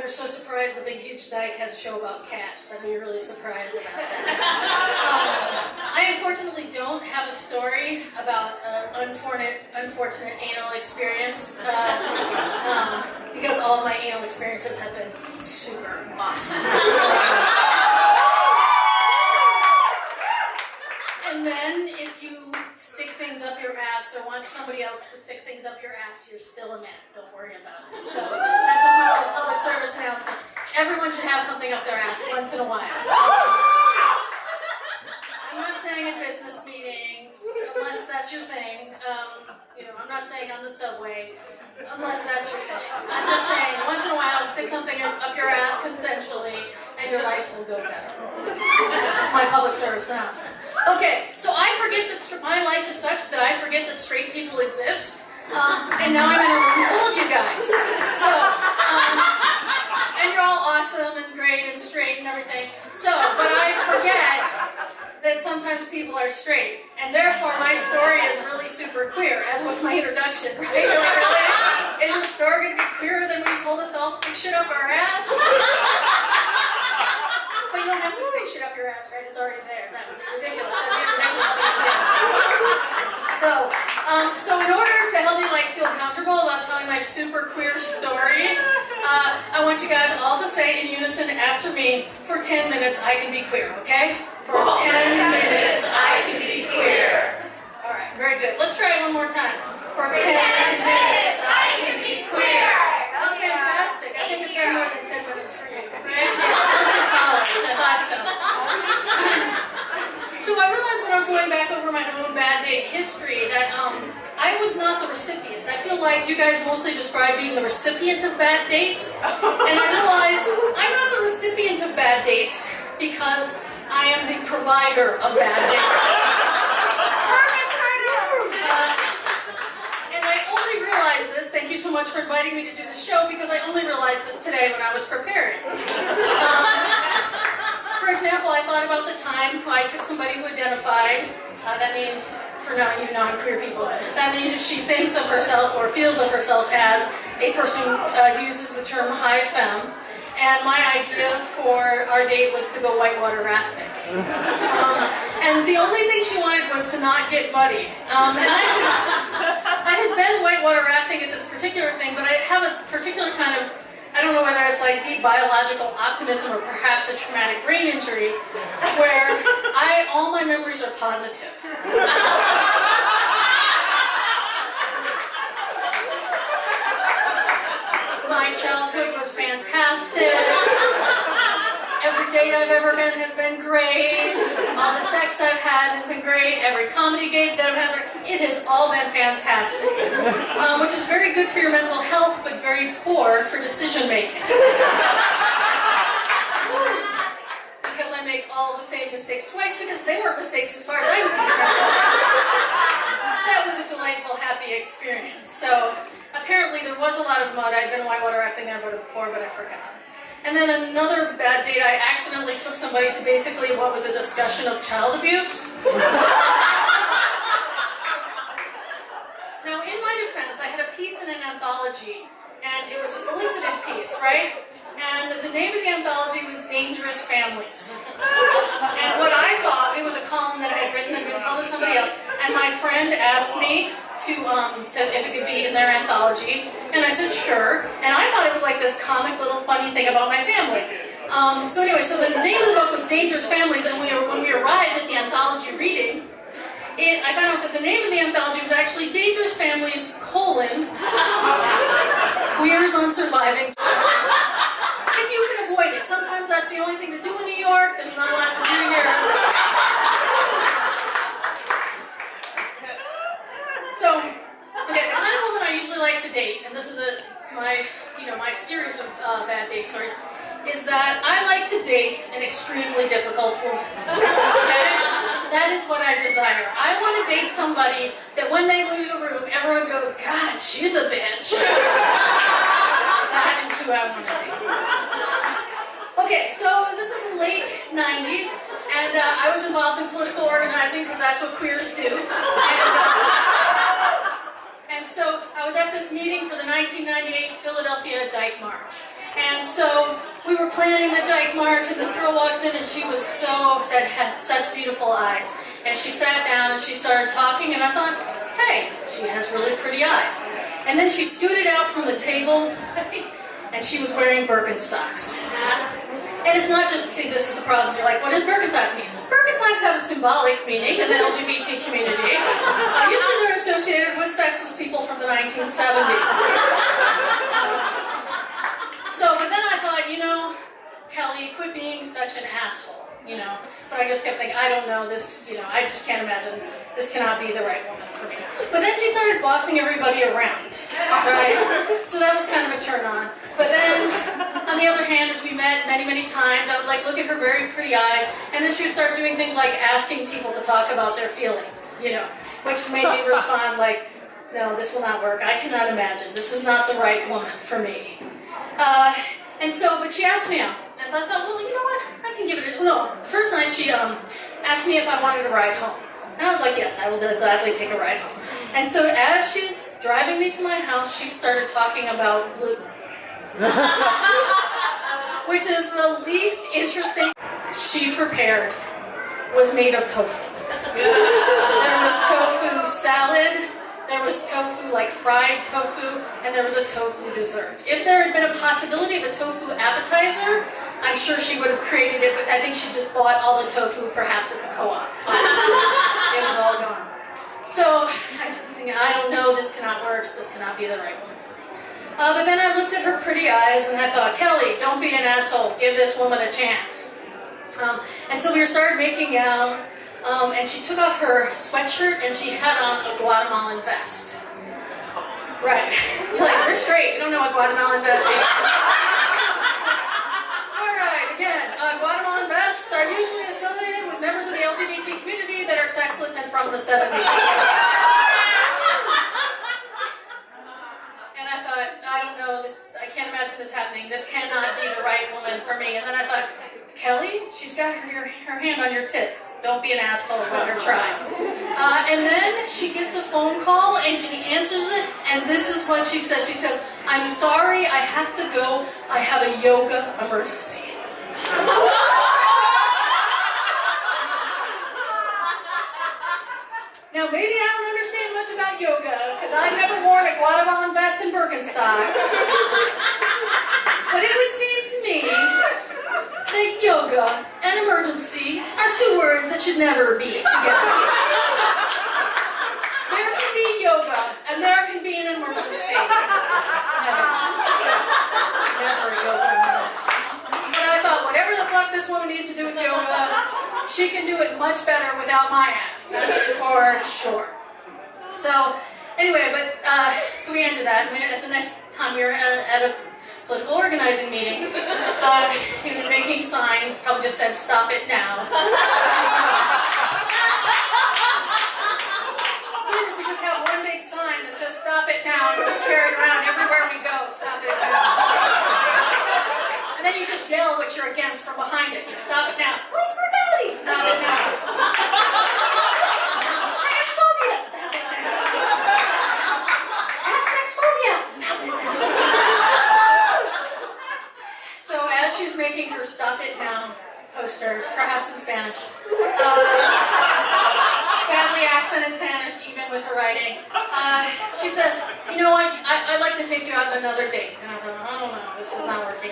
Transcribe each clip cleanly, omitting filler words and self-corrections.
were so surprised the Big Huge Dyke has a show about cats. I'd be really surprised about that. I unfortunately don't have a story about an unfortunate anal experience because all of my anal experiences have been super awesome. And then if you stick things up your ass or want somebody else to stick things up your ass, you're still a man. Don't worry about it. So that's just my little public service announcement. Everyone should have something up their ass once in a while. I'm not saying in business meetings, unless that's your thing. I'm not saying on the subway, unless that's your thing. I'm just saying, once in a while, stick something up your ass consensually, and your life will go better. This is my public service announcement. Okay, so I forget that my life is such that I forget that straight people exist, and now I'm in a room full of you guys. So, and you're all awesome and great and straight and everything. So, but I forget that sometimes people are straight, and therefore my story is really super queer, as was my introduction, right? You're like, really? Is your story going to be queerer than when you told us to all stick shit up our ass? But you don't have to stick shit up your ass, right? It's already there. That would be ridiculous. That'd be a ridiculous thing to do. So in order to help you feel comfortable about telling my super queer story, I want you guys all to say in unison after me, for 10 minutes I can be queer, okay? For 10 minutes I can be queer. All right, very good. Let's try it one more time. For 10 minutes I can be queer. That's fantastic. I think it's been more than 10 minutes for you, right? I thought so. So I realized when I was going back over my own bad date history that I was not the recipient. I feel like you guys mostly describe being the recipient of bad dates. And I realized I'm not the recipient of bad dates because I am the provider of bad dates. And I only realized this, thank you so much for inviting me to do this show, because I only realized this today when I was preparing. For example, I thought about the time I took somebody who identified, that means, for you non-queer people, that means that she thinks of herself or feels of herself as a person who uses the term high femme, and my idea for our date was to go whitewater rafting. And the only thing she wanted was to not get muddy. And I had been whitewater rafting at this particular thing, but I have a particular kind of, I don't know whether it's deep biological optimism or perhaps a traumatic brain injury, where all my memories are positive. My childhood was fantastic. Every date I've ever been has been great. All the sex I've had has been great. Every comedy date that I've ever, it has all been fantastic. Which is very good for your mental health, but very poor for decision making. Because I make all the same mistakes twice, because they weren't mistakes as far as I was concerned. That was a delightful, happy experience. So apparently there was a lot of mud. I'd been whitewater rafting there before, but I forgot. And then another bad date, I accidentally took somebody to basically what was a discussion of child abuse. Now, in my defense, I had a piece in an anthology, and it was a solicited piece, right? And the name of the anthology was Dangerous Families. And what I thought, it was a column that I had written that had been published to somebody else, and my friend asked me to if it could be in their anthology, and I said sure, and I thought it was this comic little funny thing about my family. So anyway, so the name of the book was Dangerous Families, and when we arrived at the anthology reading, I found out that the name of the anthology was actually Dangerous Families, Queers on Surviving. If you can avoid it. Sometimes that's the only thing to do in New York. There's not a lot to do here. So, okay, the kind of woman I usually like to date, and this is my series of bad date stories, is that I like to date an extremely difficult woman. Okay? That is what I desire. I want to date somebody that when they leave the room, everyone goes, God, she's a bitch. That is who I want to date. Okay, so this is the late 90s, and I was involved in political organizing because that's what queers do. And so I was at this meeting for the 1998 Philadelphia Dyke March. And so we were planning the Dyke March, and this girl walks in, and she was so upset, had such beautiful eyes. And she sat down, and she started talking, and I thought, hey, she has really pretty eyes. And then she scooted out from the table, and she was wearing Birkenstocks. And it's not just, see, this is the problem. You're like, what did Birkenstocks mean? Birkenstocks have a symbolic meaning in the LGBT community. Usually they're associated with sexless people from the 1970s. So, but then I thought, you know, Kelly, quit being such an asshole, you know. But I just kept thinking, I don't know, this, you know, I just can't imagine, this cannot be the right woman for me. But then she started bossing everybody around, right? So that was kind of a turn on. But then, on the other hand, as we met many, many times, I would like look at her very pretty eyes, and then she would start doing things like asking people to talk about their feelings, you know, which made me respond like, no, this will not work. I cannot imagine. This is not the right woman for me. And so, but she asked me out, and I thought, well, you know what? I can give it a, no, the first night she asked me if I wanted a ride home. And I was like, yes, I will gladly take a ride home. And so as she's driving me to my house, she started talking about gluten. Which is the least interesting. She prepared was made of tofu. There was tofu salad, there was tofu, like fried tofu, and there was a tofu dessert. If there had been a possibility of a tofu appetizer, I'm sure she would have created it, but I think she just bought all the tofu perhaps at the co-op. It was all gone. So I was thinking, I don't know, this cannot work, this cannot be the right one for me. But then I looked at her pretty eyes and I thought, Kelly, don't be an asshole, give this woman a chance. And so we started making out. And she took off her sweatshirt and she had on a Guatemalan vest. Right. Like, you're straight. You don't know what Guatemalan vest is. Alright, again, Guatemalan vests are usually associated with members of the LGBT community that are sexless and from the 70s. And I thought, I don't know, I can't imagine this happening. This cannot be the right woman for me. And then I thought, Kelly, she's got her hand on your tits. Don't be an asshole, let her try. And then she gets a phone call and she answers it, and this is what she says. She says, I'm sorry, I have to go. I have a yoga emergency. Now, maybe I don't understand much about yoga, because I've never worn a Guatemalan vest and Birkenstocks. But it would seem to me that yoga and emergency are two words that should never be together. There can be yoga, and there can be an emergency. Never yoga emergency. But I thought, whatever the fuck this woman needs to do with yoga, she can do it much better without my ass. That's for sure. So, anyway, so we ended that, and at the next time we were at a political organizing meeting. He was making signs, probably just said, stop it now. We just have one big sign that says, stop it now, and we just carry it around everywhere we go, stop it now. And then you just yell what you're against from behind it. You stop it now. Police brutality, stop it now. Transphobia, stop it now. Asexphobia, stop it now. So as she's making her Stop It Now poster, perhaps in Spanish, badly accented Spanish even with her writing, she says, you know what, I'd like to take you out on another date. And I thought, I don't know, this is not working.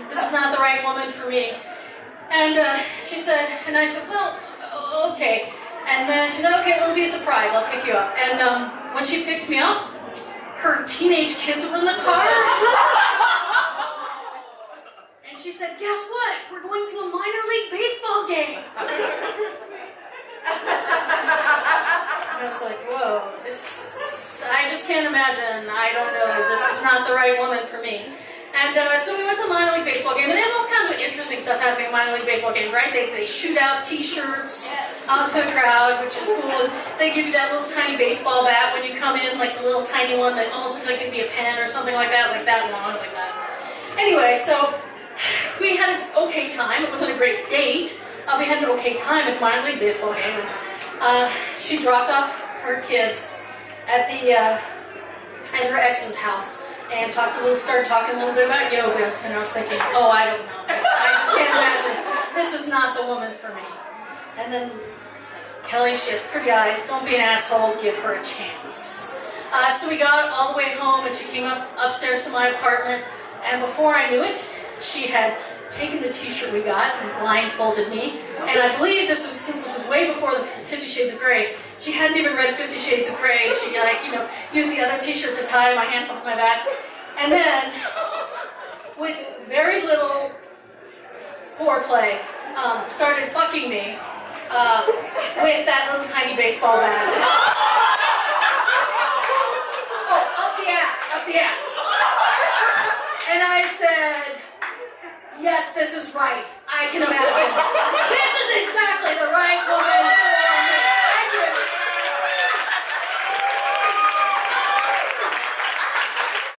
This is not the right woman for me. And she said, and I said, well, okay. And then she said, okay, it'll be a surprise, I'll pick you up. And when she picked me up, her teenage kids were in the car. And she said, guess what? We're going to a minor league baseball game. And I was like, whoa, I just can't imagine. I don't know. This is not the right woman for me. And so we went to the minor league baseball game, and they have all kinds of interesting stuff happening at a minor league baseball game, right? They shoot out T-shirts out to the crowd, which is cool. They give you that little tiny baseball bat when you come in, like the little tiny one that almost looks like it'd be a pen or something like that long, like that. Anyway, so we had an okay time. It wasn't a great date. We had an okay time at the minor league baseball game. And, she dropped off her kids at her ex's house. and started talking a little bit about yoga, and I was thinking, oh, I don't know, I just can't imagine, this is not the woman for me. And then I said, Kelly, she has pretty eyes, don't be an asshole, give her a chance. So we got all the way home, and she came upstairs to my apartment, and before I knew it, she had taken the t-shirt we got and blindfolded me, and I believe since this was way before the 50 Shades of Grey, she hadn't even read 50 Shades of Grey, and she used the other t-shirt to tie my hand behind my back, and then, with very little foreplay, started fucking me with that little tiny baseball bat. Oh, up the ass. And I said, yes, this is right. I can imagine. This is exactly the right woman